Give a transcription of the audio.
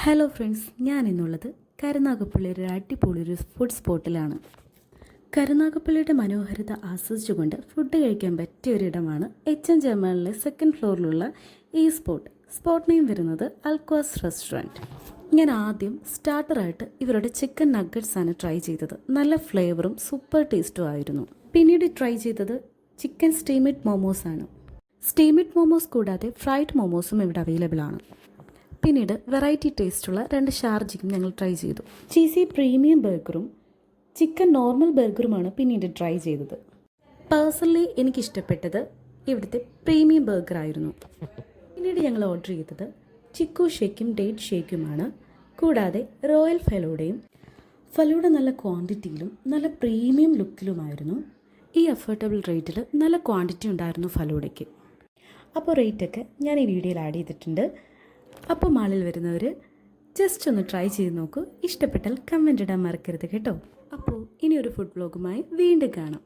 Hello friends, ഞാൻ ഇന്നുള്ളത് കരുനാഗപ്പള്ളിയുടെ ഒരു അടിപൊളി ഒരു ഫുഡ് സ്പോട്ടിലാണ്. കരുനാഗപ്പള്ളിയുടെ മനോഹാരിത ആസ്വദിച്ചുകൊണ്ട് ഫുഡ് കഴിക്കാൻ പറ്റിയ ഒരിടമാണ് HN ജമാലിലെ സെക്കൻഡ് ഫ്ലോറിലുള്ള ഈ സ്പോട്ട് നെയിം വരുന്നത് അൽക്വാസ് റെസ്റ്റോറൻറ്റ്. ഞാൻ ആദ്യം സ്റ്റാർട്ടറായിട്ട് ഇവരുടെ ചിക്കൻ നഗ്ഗറ്റ്സ് ആണ് ട്രൈ ചെയ്തത്. നല്ല ഫ്ലേവറും സൂപ്പർ ടേസ്റ്റും ആയിരുന്നു. പിന്നീട് ട്രൈ ചെയ്തത് ചിക്കൻ സ്റ്റീമിഡ് മോമോസ് ആണ്. സ്റ്റീമിഡ് മോമോസ് കൂടാതെ ഫ്രൈഡ് മോമോസും ഇവിടെ അവൈലബിൾ ആണ്. പിന്നീട് വെറൈറ്റി ടേസ്റ്റുള്ള 2 ഷാർജയും ഞങ്ങൾ ട്രൈ ചെയ്തു. ചീസി പ്രീമിയം ബർഗറും ചിക്കൻ നോർമൽ ബർഗറുമാണ് പിന്നീട് ട്രൈ ചെയ്തത്. പേഴ്സണലി എനിക്കിഷ്ടപ്പെട്ടത് ഇവിടുത്തെ പ്രീമിയം ബർഗർ ആയിരുന്നു. പിന്നീട് ഞങ്ങൾ ഓർഡർ ചെയ്തത് ചിക്കു ഷേക്കും ഡേറ്റ് ഷേക്കുമാണ്. കൂടാതെ റോയൽ ഫലൂഡ നല്ല ക്വാണ്ടിറ്റിയിലും നല്ല പ്രീമിയം ലുക്കിലുമായിരുന്നു. ഈ അഫോർഡബിൾ റേറ്റിൽ നല്ല ക്വാണ്ടിറ്റി ഉണ്ടായിരുന്നു ഫലൂഡയ്ക്ക്. അപ്പോൾ റേറ്റൊക്കെ ഞാൻ ഈ വീഡിയോയിൽ ആഡ് ചെയ്തിട്ടുണ്ട്. അപ്പോൾ മാളിൽ വരുന്നവർ ജസ്റ്റ് ഒന്ന് ട്രൈ ചെയ്ത് നോക്കൂ. ഇഷ്ടപ്പെട്ടാൽ കമൻ്റ് ഇടാൻ മറക്കരുത് കേട്ടോ. അപ്പോൾ ഇനിയൊരു ഫുഡ് വ്ലോഗുമായി വീണ്ടും കാണാം.